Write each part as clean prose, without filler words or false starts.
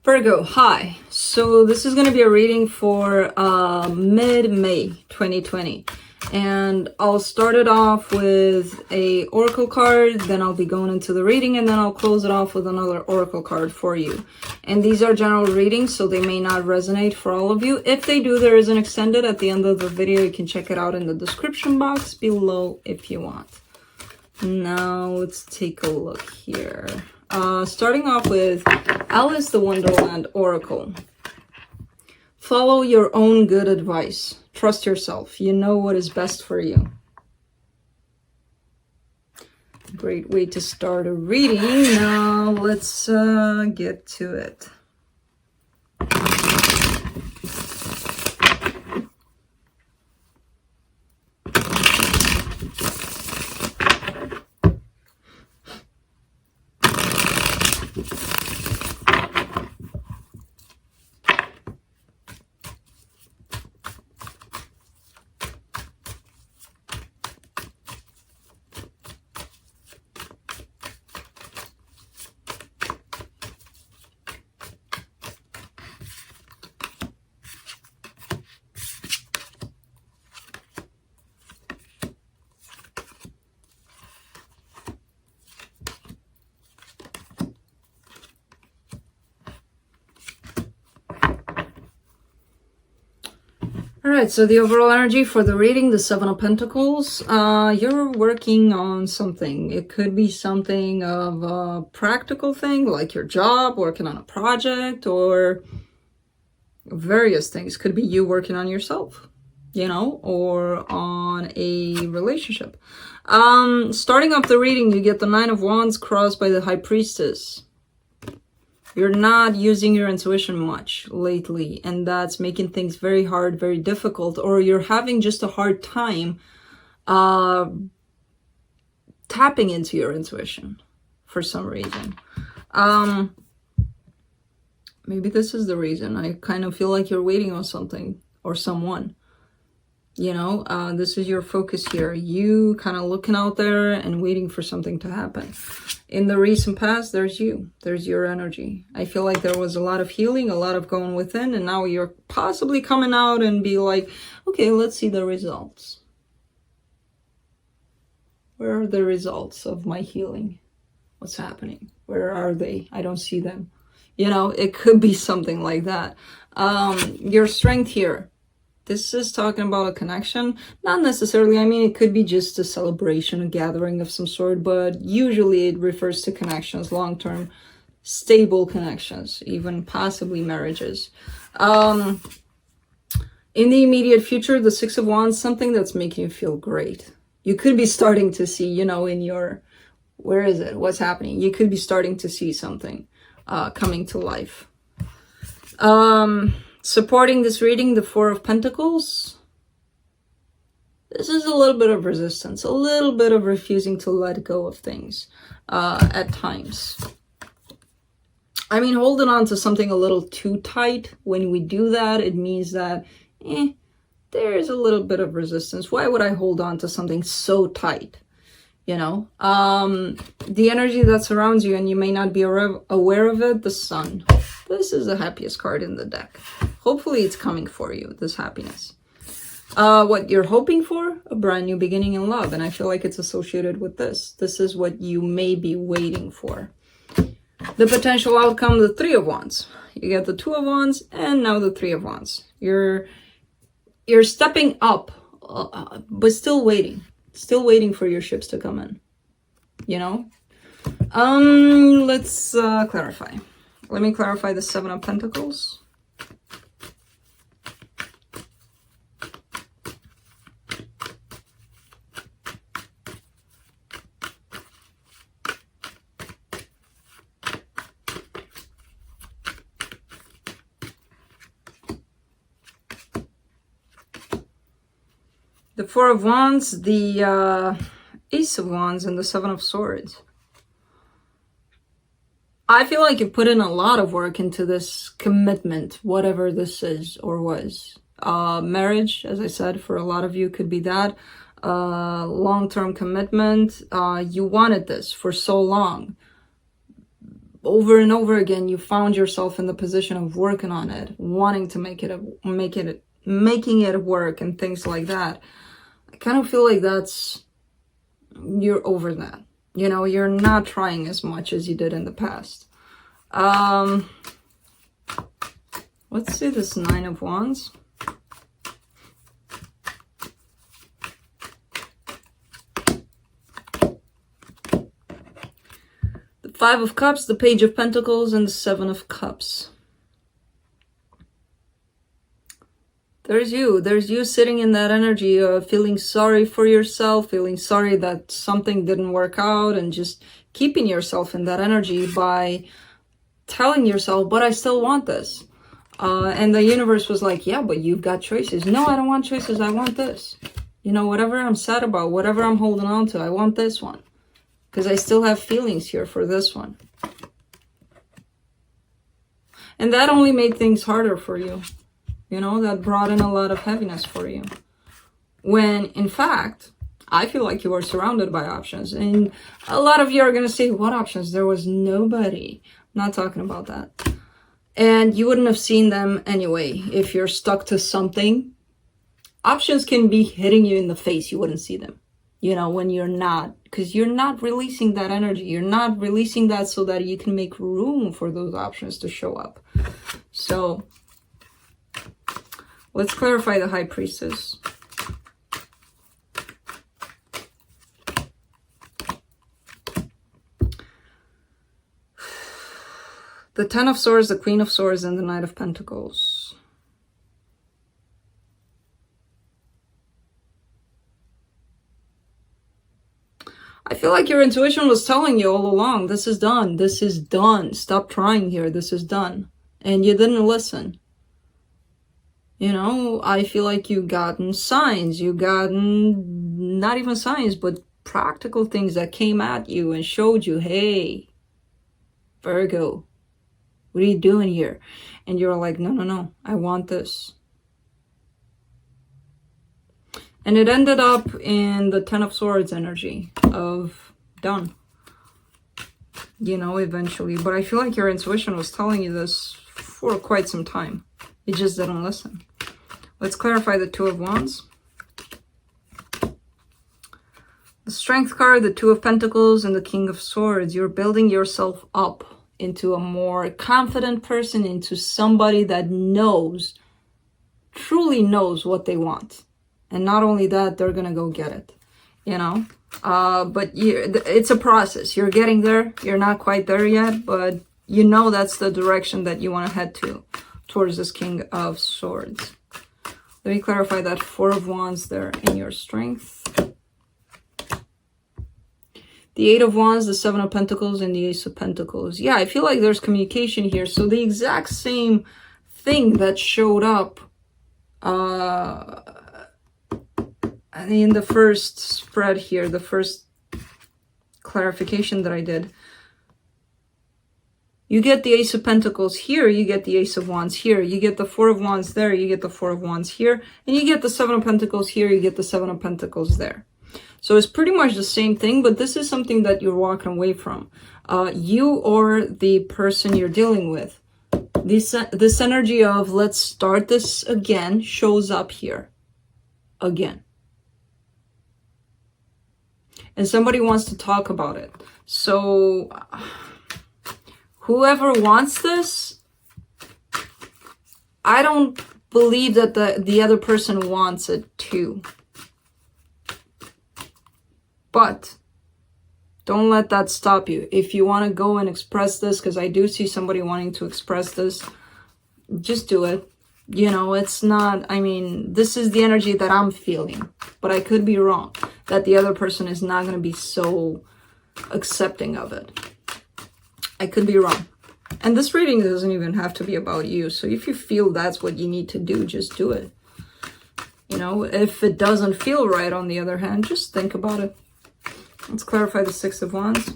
Virgo, hi. So this is going to be a reading for mid-May 2020. And I'll start it off with a oracle card, then I'll be going into the reading, and then I'll close it off with another oracle card for you. And these are general readings, so they may not resonate for all of you. If they do, there is an extended at the end of the video. You can check it out in the description box below if you want. Now let's take a look here. Starting off with Alice the Wonderland Oracle. Follow your own good advice. Trust yourself. You know what is best for you. Great way to start a reading. Now let's get to it. Alright, so the overall energy for the reading, the Seven of Pentacles, you're working on something. It could be something of a practical thing, like your job, working on a project, or various things. Could be you working on yourself, you know, or on a relationship. Starting off the reading, you get the Nine of Wands crossed by the High Priestess. You're not using your intuition much lately, and that's making things very hard, very difficult, or you're having just a hard time tapping into your intuition for some reason. Maybe this is the reason. I kind of feel like you're waiting on something or someone. You know, this is your focus here. You kind of looking out there and waiting for something to happen. In the recent past, there's you. There's your energy. I feel like there was a lot of healing, a lot of going within, and now you're possibly coming out and be like, okay, let's see the results. Where are the results of my healing? What's happening? Where are they? I don't see them. You know, it could be something like that. Your strength here. This is talking about a connection. Not necessarily, I mean, it could be just a celebration, a gathering of some sort, but usually it refers to connections, long-term, stable connections, even possibly marriages. In the immediate future, the Six of Wands, something that's making you feel great. You could be starting to see, you know, in your, where is it? What's happening? You could be starting to see something coming to life. Supporting this reading, the Four of Pentacles. This is a little bit of resistance, a little bit of refusing to let go of things at times. I mean, holding on to something a little too tight. When we do that, it means that there is a little bit of resistance. Why would I hold on to something so tight? You know, the energy that surrounds you, and you may not be aware of it, the Sun. This is the happiest card in the deck. Hopefully it's coming for you, this happiness. What you're hoping for? A brand new beginning in love. And I feel like it's associated with this. This is what you may be waiting for. The potential outcome, the Three of Wands. You get the Two of Wands and now the Three of Wands. You're stepping up, but still waiting. Still waiting for your ships to come in. You know? Let's clarify. Let me clarify the Seven of Pentacles. The Four of Wands, the Ace of Wands, and the Seven of Swords. I feel like you put in a lot of work into this commitment, whatever this is or was. Marriage, as I said, for a lot of you could be that. long-term commitment. You wanted this for so long. over and over again, you found yourself in the position of working on it, wanting to making it work and things like that. I kind of feel like you're over that. You know, you're not trying as much as you did in the past. Let's see this Nine of Wands. The Five of Cups, the Page of Pentacles, and the Seven of Cups. There's you sitting in that energy of feeling sorry for yourself, feeling sorry that something didn't work out, and just keeping yourself in that energy by telling yourself, but I still want this. And the universe was like, yeah, but you've got choices. No, I don't want choices. I want this. You know, whatever I'm sad about, whatever I'm holding on to, I want this one. Because I still have feelings here for this one. And that only made things harder for you. You know, that brought in a lot of heaviness for you. When, in fact, I feel like you are surrounded by options. And a lot of you are going to say, what options? There was nobody. I'm not talking about that. And you wouldn't have seen them anyway. If you're stuck to something, options can be hitting you in the face. You wouldn't see them. You know, when you're not. Because you're not releasing that energy. You're not releasing that so that you can make room for those options to show up. So, let's clarify the High Priestess. The Ten of Swords, the Queen of Swords, and the Knight of Pentacles. I feel like your intuition was telling you all along, this is done, this is done. Stop trying here, this is done. And you didn't listen. You know, I feel like you gotten signs. You gotten, not even signs, but practical things that came at you and showed you, hey, Virgo, what are you doing here? And you're like, no, I want this. And it ended up in the Ten of Swords energy of done. You know, eventually. But I feel like your intuition was telling you this for quite some time. You just didn't listen. Let's clarify the Two of Wands. The Strength card, the Two of Pentacles, and the King of Swords. You're building yourself up into a more confident person, into somebody that knows, truly knows what they want. And not only that, they're going to go get it, you know. But it's a process. You're getting there. You're not quite there yet, but you know that's the direction that you want to head towards this King of Swords. Let me clarify that Four of Wands there in your Strength. The Eight of Wands, the Seven of Pentacles, and the Ace of Pentacles. Yeah, I feel like there's communication here. So the exact same thing that showed up in the first spread here, the first clarification that I did. You get the Ace of Pentacles here, you get the Ace of Wands here, you get the Four of Wands there, you get the Four of Wands here, and you get the Seven of Pentacles here, you get the Seven of Pentacles there. So it's pretty much the same thing, but this is something that you're walking away from. You or the person you're dealing with. This energy of let's start this again shows up here. Again. And somebody wants to talk about it. So whoever wants this, I don't believe that the other person wants it too. But don't let that stop you. If you want to go and express this, because I do see somebody wanting to express this, just do it. You know, it's not, I mean, this is the energy that I'm feeling. But I could be wrong. That the other person is not going to be so accepting of it. I could be wrong. And this reading doesn't even have to be about you. So if you feel that's what you need to do, just do it. You know, if it doesn't feel right, on the other hand, just think about it. Let's clarify the Six of Wands.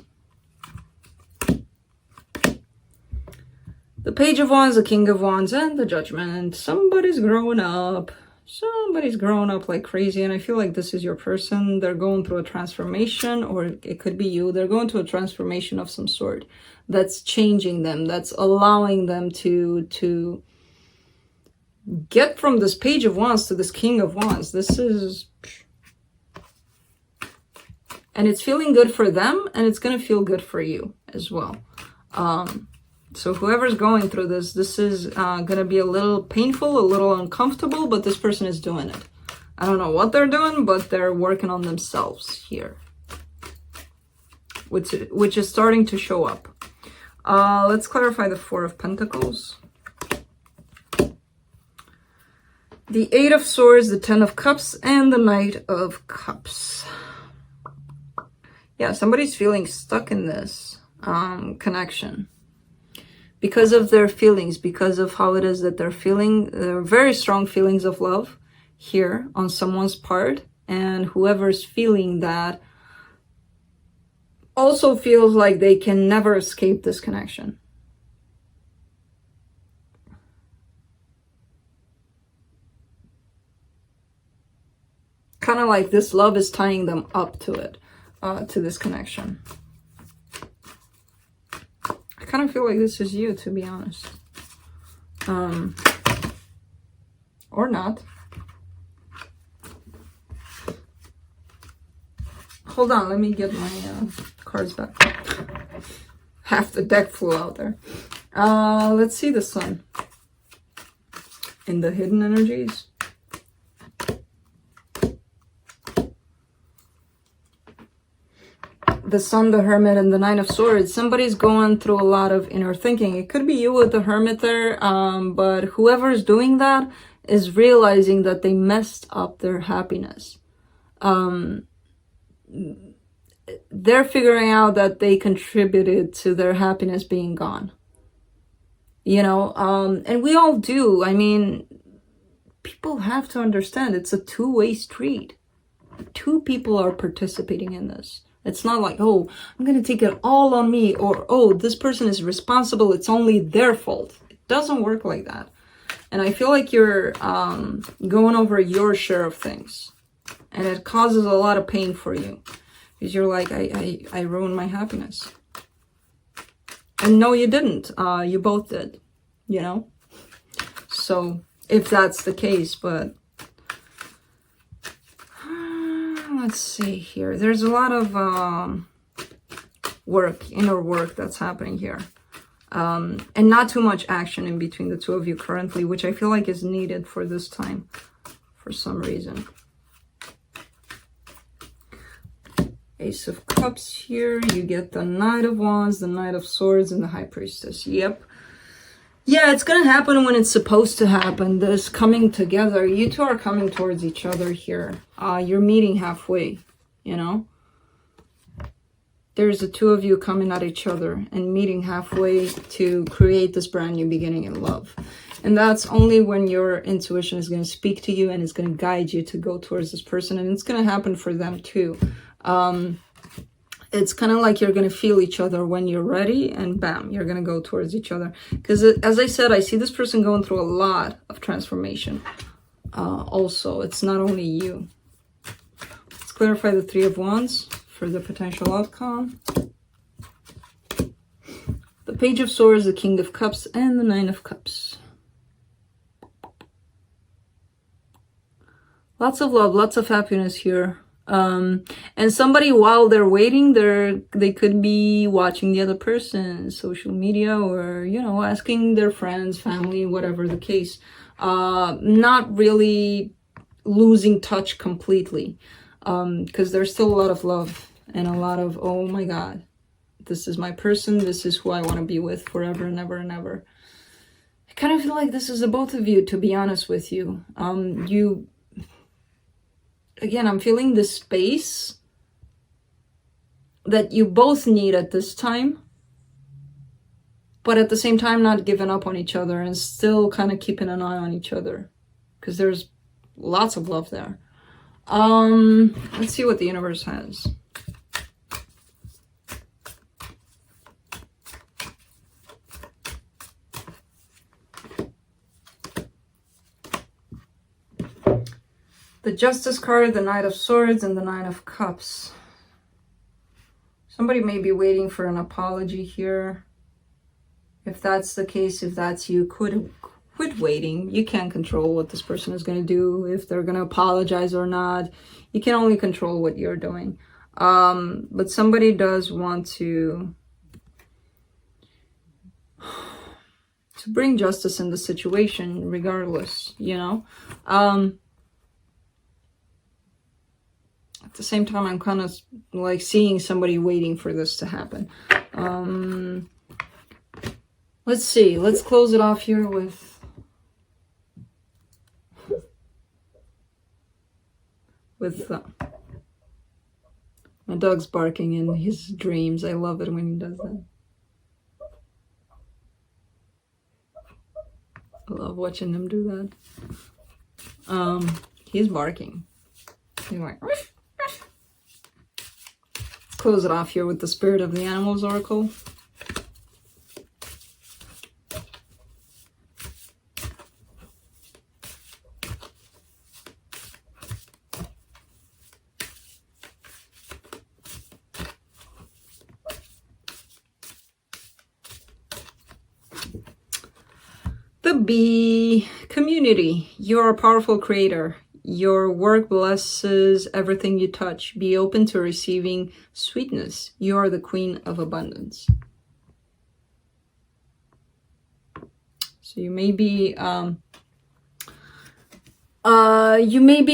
The Page of Wands, the King of Wands, and the Judgment. Somebody's growing up. Somebody's growing up like crazy, and I feel like this is your person. They're going through a transformation, or it could be you. They're going through a transformation of some sort that's changing them, that's allowing them to get from this Page of Wands to this King of Wands. This is... And it's feeling good for them, and it's going to feel good for you as well. So whoever's going through this, this is going to be a little painful, a little uncomfortable, but this person is doing it. I don't know what they're doing, but they're working on themselves here, which is starting to show up. Let's clarify the Four of Pentacles. The Eight of Swords, the Ten of Cups, and the Knight of Cups. Yeah, somebody's feeling stuck in this connection because of their feelings, because of how it is that they're feeling. There are very strong feelings of love here on someone's part, and whoever's feeling that also feels like they can never escape this connection. Kind of like this love is tying them up to it, to this connection. I kind of feel like this is you, to be honest. Or not. Hold on, let me get my cards back. Half the deck flew out there. Let's see the Sun in the hidden energies. The Sun, the Hermit, and the Nine of Swords. Somebody's going through a lot of inner thinking. It could be you with the Hermit there, but whoever's doing that is realizing that they messed up their happiness. They're figuring out that they contributed to their happiness being gone. You know, and we all do. I mean, people have to understand it's a two-way street. Two people are participating in this. It's not like, oh, I'm going to take it all on me, or, oh, this person is responsible, it's only their fault. It doesn't work like that. And I feel like you're going over your share of things. And it causes a lot of pain for you. Because you're like, I ruined my happiness. And no, you didn't. You both did, you know? So, if that's the case, but... let's see here. There's a lot of inner work that's happening here. And not too much action in between the two of you currently, which I feel like is needed for this time for some reason. Ace of Cups here. You get the Knight of Wands, the Knight of Swords, and the High Priestess. Yep. Yeah, it's going to happen when it's supposed to happen. This coming together. You two are coming towards each other here. You're meeting halfway, you know? There's the two of you coming at each other and meeting halfway to create this brand new beginning in love. And that's only when your intuition is going to speak to you and it's going to guide you to go towards this person. And it's going to happen for them too. It's kind of like you're going to feel each other when you're ready, and bam, you're going to go towards each other. Because as I said, I see this person going through a lot of transformation. Also, it's not only you. Let's clarify the Three of Wands for the potential outcome. The Page of Swords, the King of Cups, and the Nine of Cups. Lots of love, lots of happiness here. And somebody, while they're waiting, they could be watching the other person, social media, or, you know, asking their friends, family, whatever the case. Not really losing touch completely, because there's still a lot of love and a lot of, oh my God, this is my person. This is who I want to be with forever and ever and ever. I kind of feel like this is the both of you, to be honest with you. Again, I'm feeling this space that you both need at this time, but at the same time not giving up on each other and still kind of keeping an eye on each other, because there's lots of love there. Let's see what the universe has. The Justice card, the Knight of Swords, and the Nine of Cups. Somebody may be waiting for an apology here. If that's the case, if that's you, quit waiting. You can't control what this person is going to do, if they're going to apologize or not. You can only control what you're doing. But somebody does want to bring justice in the situation regardless, you know. At the same time, I'm kind of like seeing somebody waiting for this to happen. Let's see. Let's close it off here with my dog's barking in his dreams. I love it when he does that. I love watching him do that. He's barking. Anyway. Close it off here with the Spirit of the Animals Oracle. The Bee. Community. You're a powerful creator. Your work blesses everything you touch. Be open to receiving sweetness. You are the Queen of Abundance. So you may be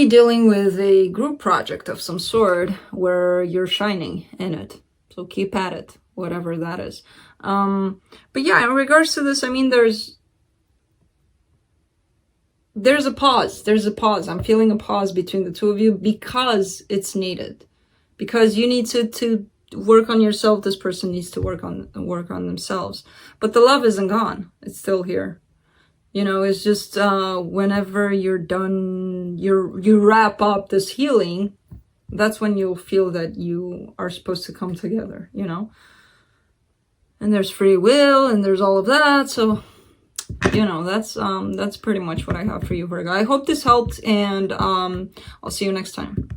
dealing with a group project of some sort where you're shining in it. So keep at it, whatever that is. But yeah, in regards to this, I mean, there's a pause. There's a pause. I'm feeling a pause between the two of you because it's needed. Because you need to work on yourself. This person needs to work on themselves. But the love isn't gone. It's still here. You know, it's just whenever you're done, you wrap up this healing, that's when you'll feel that you are supposed to come together, you know. And there's free will and there's all of that. So you know, that's pretty much what I have for you, Virgo. I hope this helped, and I'll see you next time.